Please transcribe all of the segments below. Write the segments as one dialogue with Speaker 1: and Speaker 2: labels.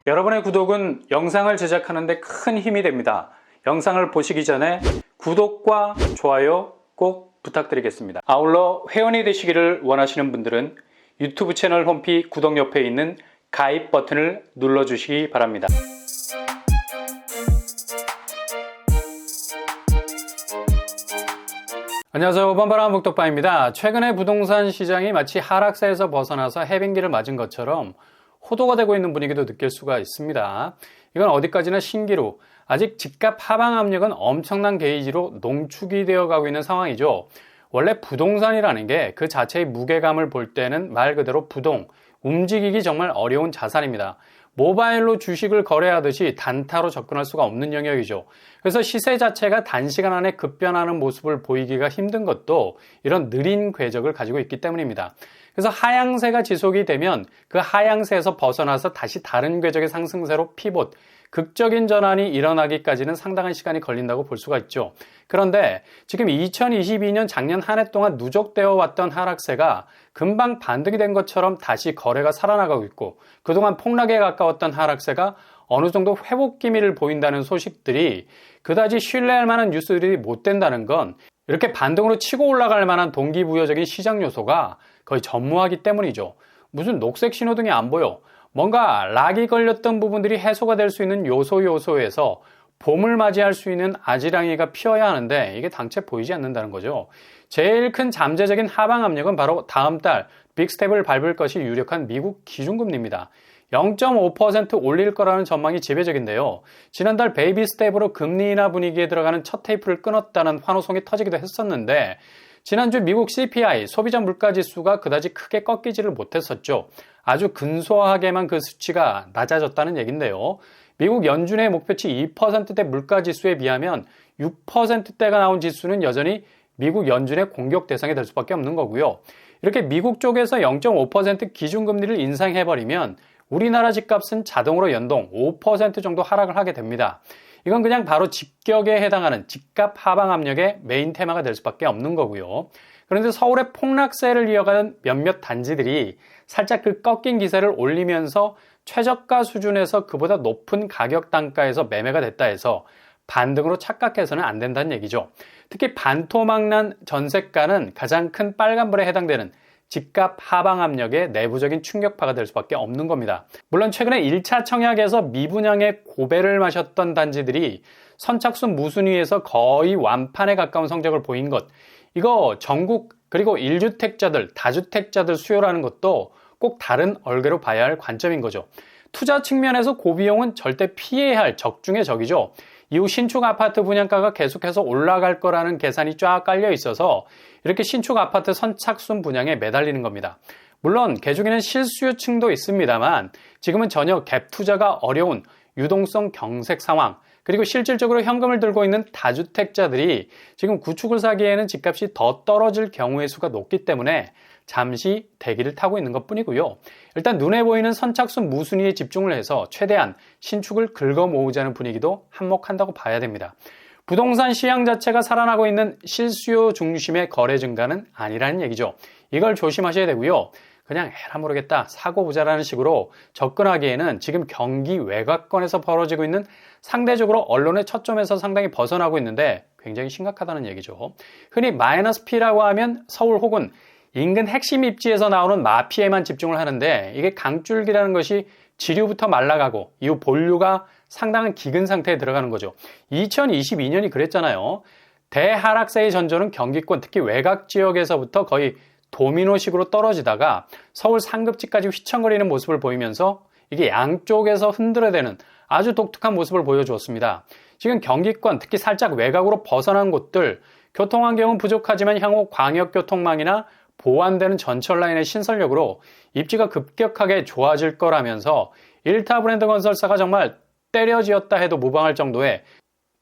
Speaker 1: 여러분의 구독은 영상을 제작하는 데 큰 힘이 됩니다. 영상을 보시기 전에 구독과 좋아요 꼭 부탁드리겠습니다. 아울러 회원이 되시기를 원하시는 분들은 유튜브 채널 홈피 구독 옆에 있는 가입 버튼을 눌러주시기 바랍니다. 안녕하세요. 뻔뻔한 북덕방입니다. 최근에 부동산 시장이 마치 하락세에서 벗어나서 해빙기를 맞은 것처럼 호도가 되고 있는 분위기도 느낄 수가 있습니다. 이건 어디까지나 신기루, 아직 집값 하방 압력은 엄청난 게이지로 농축이 되어 가고 있는 상황이죠. 원래 부동산이라는 게 그 자체의 무게감을 볼 때는 말 그대로 부동, 움직이기 정말 어려운 자산입니다. 모바일로 주식을 거래하듯이 단타로 접근할 수가 없는 영역이죠. 그래서 시세 자체가 단시간 안에 급변하는 모습을 보이기가 힘든 것도 이런 느린 궤적을 가지고 있기 때문입니다. 그래서 하향세가 지속이 되면 그 하향세에서 벗어나서 다시 다른 궤적의 상승세로 피봇, 극적인 전환이 일어나기까지는 상당한 시간이 걸린다고 볼 수가 있죠. 그런데 지금 2022년 작년 한 해 동안 누적되어 왔던 하락세가 금방 반등이 된 것처럼 다시 거래가 살아나가고 있고, 그동안 폭락에 가까웠던 하락세가 어느 정도 회복 기미를 보인다는 소식들이 그다지 신뢰할 만한 뉴스들이 못 된다는 건 이렇게 반등으로 치고 올라갈 만한 동기부여적인 시장 요소가 거의 전무하기 때문이죠. 무슨 녹색 신호등이 안 보여. 뭔가 락이 걸렸던 부분들이 해소가 될 수 있는 요소에서 봄을 맞이할 수 있는 아지랑이가 피어야 하는데 이게 당최 보이지 않는다는 거죠. 제일 큰 잠재적인 하방 압력은 바로 다음 달 빅스텝을 밟을 것이 유력한 미국 기준금리입니다. 0.5% 올릴 거라는 전망이 지배적인데요. 지난달 베이비 스텝으로 금리 인하 분위기에 들어가는 첫 테이프를 끊었다는 환호성이 터지기도 했었는데, 지난주 미국 CPI, 소비자 물가지수가 그다지 크게 꺾이지를 못했었죠. 아주 근소하게만 그 수치가 낮아졌다는 얘긴데요. 미국 연준의 목표치 2%대 물가지수에 비하면 6%대가 나온 지수는 여전히 미국 연준의 공격 대상이 될 수밖에 없는 거고요. 이렇게 미국 쪽에서 0.5% 기준금리를 인상해버리면 우리나라 집값은 자동으로 연동 5% 정도 하락을 하게 됩니다. 이건 그냥 바로 직격에 해당하는 집값 하방 압력의 메인 테마가 될 수밖에 없는 거고요. 그런데 서울의 폭락세를 이어가는 몇몇 단지들이 살짝 그 꺾인 기세를 올리면서 최저가 수준에서 그보다 높은 가격 단가에서 매매가 됐다 해서 반등으로 착각해서는 안 된다는 얘기죠. 특히 반토막난 전세가는 가장 큰 빨간불에 해당되는 집값 하방 압력의 내부적인 충격파가 될 수밖에 없는 겁니다. 물론 최근에 1차 청약에서 미분양의 고배를 마셨던 단지들이 선착순 무순위에서 거의 완판에 가까운 성적을 보인 것, 이거 전국 그리고 1주택자들, 다주택자들 수요라는 것도 꼭 다른 얼개로 봐야 할 관점인 거죠. 투자 측면에서 고비용은 절대 피해야 할 적중의 적이죠. 이후 신축 아파트 분양가가 계속해서 올라갈 거라는 계산이 쫙 깔려 있어서 이렇게 신축 아파트 선착순 분양에 매달리는 겁니다. 물론 개중에는 실수요층도 있습니다만 지금은 전혀 갭 투자가 어려운 유동성 경색 상황, 그리고 실질적으로 현금을 들고 있는 다주택자들이 지금 구축을 사기에는 집값이 더 떨어질 경우의 수가 높기 때문에 잠시 대기를 타고 있는 것 뿐이고요. 일단 눈에 보이는 선착순 무순위에 집중을 해서 최대한 신축을 긁어 모으자는 분위기도 한몫한다고 봐야 됩니다. 부동산 시장 자체가 살아나고 있는 실수요 중심의 거래 증가는 아니라는 얘기죠. 이걸 조심하셔야 되고요. 그냥 에라 모르겠다, 사고 보자라는 식으로 접근하기에는 지금 경기 외곽권에서 벌어지고 있는 상대적으로 언론의 초점에서 상당히 벗어나고 있는데 굉장히 심각하다는 얘기죠. 흔히 마이너스 P라고 하면 서울 혹은 인근 핵심 입지에서 나오는 마피에만 집중을 하는데, 이게 강줄기라는 것이 지류부터 말라가고 이후 본류가 상당한 기근 상태에 들어가는 거죠. 2022년이 그랬잖아요. 대하락세의 전조는 경기권, 특히 외곽 지역에서부터 거의 도미노식으로 떨어지다가 서울 상급지까지 휘청거리는 모습을 보이면서 이게 양쪽에서 흔들어대는 아주 독특한 모습을 보여주었습니다. 지금 경기권, 특히 살짝 외곽으로 벗어난 곳들, 교통환경은 부족하지만 향후 광역교통망이나 보완되는 전철 라인의 신설력으로 입지가 급격하게 좋아질 거라면서 일타 브랜드 건설사가 정말 때려지었다 해도 무방할 정도의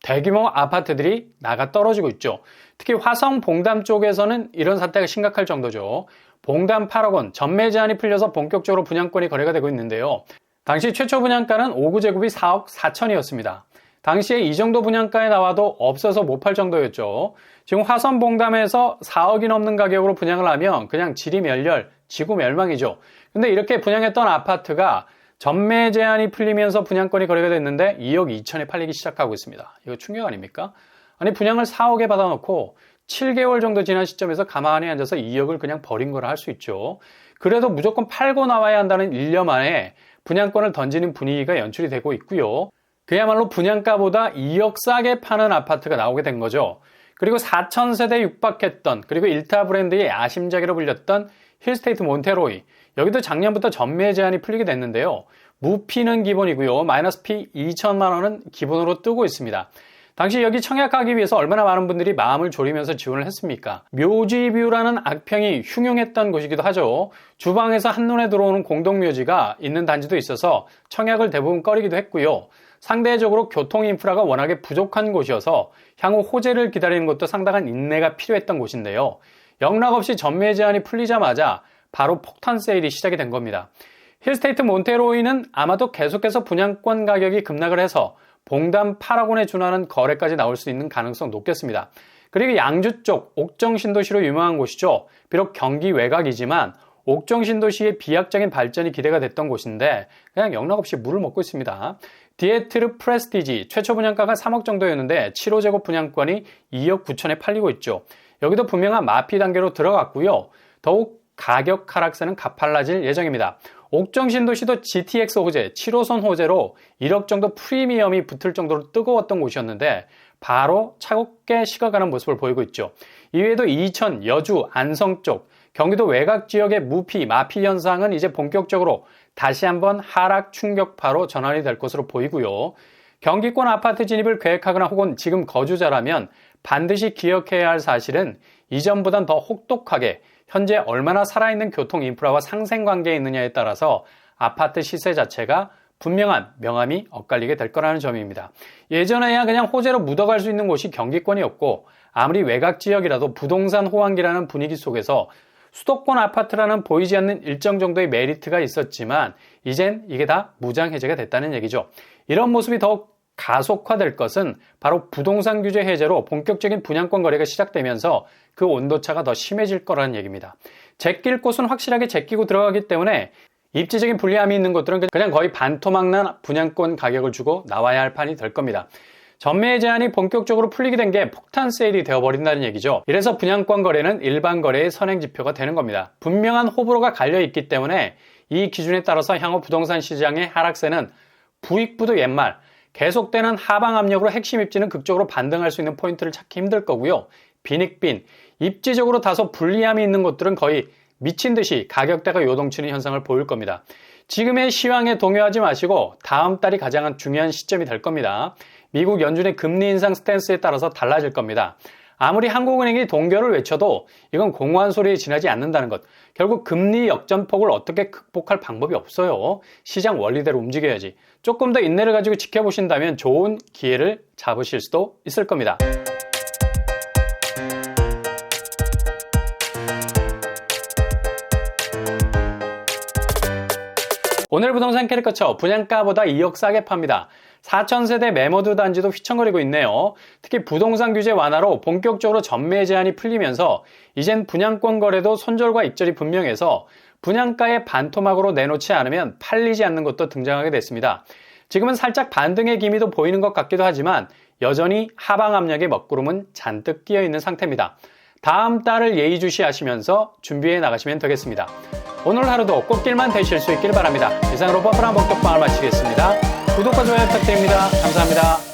Speaker 1: 대규모 아파트들이 나가 떨어지고 있죠. 특히 화성 봉담 쪽에서는 이런 사태가 심각할 정도죠. 봉담 8억 원 전매 제한이 풀려서 본격적으로 분양권이 거래가 되고 있는데요. 당시 최초 분양가는 5구제곱이 4억 4천이었습니다. 당시에 이 정도 분양가에 나와도 없어서 못 팔 정도였죠. 지금 화성 봉담에서 4억이 넘는 가격으로 분양을 하면 그냥 지리 멸렬, 지구 멸망이죠. 근데 이렇게 분양했던 아파트가 전매 제한이 풀리면서 분양권이 거래가 됐는데 2억 2천에 팔리기 시작하고 있습니다. 이거 충격 아닙니까? 아니 분양을 4억에 받아놓고 7개월 정도 지난 시점에서 가만히 앉아서 2억을 그냥 버린 거라 할 수 있죠. 그래도 무조건 팔고 나와야 한다는 일념 안에 분양권을 던지는 분위기가 연출이 되고 있고요. 그야말로 분양가보다 2억 싸게 파는 아파트가 나오게 된 거죠. 그리고 4,000세대 육박했던, 그리고 일타 브랜드의 야심작이라 불렸던 힐스테이트 몬테로이, 여기도 작년부터 전매 제한이 풀리게 됐는데요. 무피는 기본이고요. 마이너스 피 2천만 원은 기본으로 뜨고 있습니다. 당시 여기 청약하기 위해서 얼마나 많은 분들이 마음을 졸이면서 지원을 했습니까? 묘지뷰라는 악평이 흉흉했던 곳이기도 하죠. 주방에서 한눈에 들어오는 공동묘지가 있는 단지도 있어서 청약을 대부분 꺼리기도 했고요. 상대적으로 교통 인프라가 워낙에 부족한 곳이어서 향후 호재를 기다리는 것도 상당한 인내가 필요했던 곳인데요. 영락없이 전매 제한이 풀리자마자 바로 폭탄 세일이 시작이 된 겁니다. 힐스테이트 몬테로이는 아마도 계속해서 분양권 가격이 급락을 해서 봉담 8억 원에 준하는 거래까지 나올 수 있는 가능성 높겠습니다. 그리고 양주 쪽 옥정 신도시로 유명한 곳이죠. 비록 경기 외곽이지만 옥정 신도시의 비약적인 발전이 기대가 됐던 곳인데 그냥 영락없이 물을 먹고 있습니다. 디에트르 프레스티지 최초 분양가가 3억 정도였는데 7호제곱 분양권이 2억 9천에 팔리고 있죠. 여기도 분명한 마피 단계로 들어갔고요. 더욱 가격 하락세는 가팔라질 예정입니다. 옥정 신도시도 GTX 호재, 7호선 호재로 1억 정도 프리미엄이 붙을 정도로 뜨거웠던 곳이었는데 바로 차갑게 식어가는 모습을 보이고 있죠. 이외에도 이천, 여주, 안성 쪽, 경기도 외곽 지역의 무피, 마피 현상은 이제 본격적으로 다시 한번 하락 충격파로 전환이 될 것으로 보이고요. 경기권 아파트 진입을 계획하거나 혹은 지금 거주자라면 반드시 기억해야 할 사실은 이전보단 더 혹독하게 현재 얼마나 살아있는 교통 인프라와 상생관계에 있느냐에 따라서 아파트 시세 자체가 분명한 명암이 엇갈리게 될 거라는 점입니다. 예전에야 그냥 호재로 묻어갈 수 있는 곳이 경기권이었고 아무리 외곽 지역이라도 부동산 호황기라는 분위기 속에서 수도권 아파트라는 보이지 않는 일정 정도의 메리트가 있었지만 이젠 이게 다 무장해제가 됐다는 얘기죠. 이런 모습이 더욱 가속화될 것은 바로 부동산 규제 해제로 본격적인 분양권 거래가 시작되면서 그 온도차가 더 심해질 거라는 얘기입니다. 제낄 곳은 확실하게 제끼고 들어가기 때문에 입지적인 불리함이 있는 곳들은 그냥 거의 반토막난 분양권 가격을 주고 나와야 할 판이 될 겁니다. 전매 제한이 본격적으로 풀리게 된 게 폭탄 세일이 되어버린다는 얘기죠. 이래서 분양권 거래는 일반 거래의 선행지표가 되는 겁니다. 분명한 호불호가 갈려있기 때문에 이 기준에 따라서 향후 부동산 시장의 하락세는 부익부도 옛말, 계속되는 하방 압력으로 핵심 입지는 극적으로 반등할 수 있는 포인트를 찾기 힘들 거고요. 빈익빈, 입지적으로 다소 불리함이 있는 곳들은 거의 미친 듯이 가격대가 요동치는 현상을 보일 겁니다. 지금의 시황에 동요하지 마시고 다음 달이 가장 중요한 시점이 될 겁니다. 미국 연준의 금리 인상 스탠스에 따라서 달라질 겁니다. 아무리 한국은행이 동결을 외쳐도 이건 공허한 소리에 지나지 않는다는 것. 결국 금리 역전폭을 어떻게 극복할 방법이 없어요. 시장 원리대로 움직여야지. 조금 더 인내를 가지고 지켜보신다면 좋은 기회를 잡으실 수도 있을 겁니다. 오늘 부동산 캐릭터처 분양가보다 2억 싸게 팝니다. 4,000세대 매모드 단지도 휘청거리고 있네요. 특히 부동산 규제 완화로 본격적으로 전매 제한이 풀리면서 이젠 분양권 거래도 손절과 익절이 분명해서 분양가에 반토막으로 내놓지 않으면 팔리지 않는 것도 등장하게 됐습니다. 지금은 살짝 반등의 기미도 보이는 것 같기도 하지만 여전히 하방 압력의 먹구름은 잔뜩 끼어 있는 상태입니다. 다음 달을 예의주시하시면서 준비해 나가시면 되겠습니다. 오늘 하루도 꽃길만 되실 수 있길 바랍니다. 이상으로 뻔뻔한 목격방을 마치겠습니다. 구독과 좋아요 부탁드립니다. 감사합니다.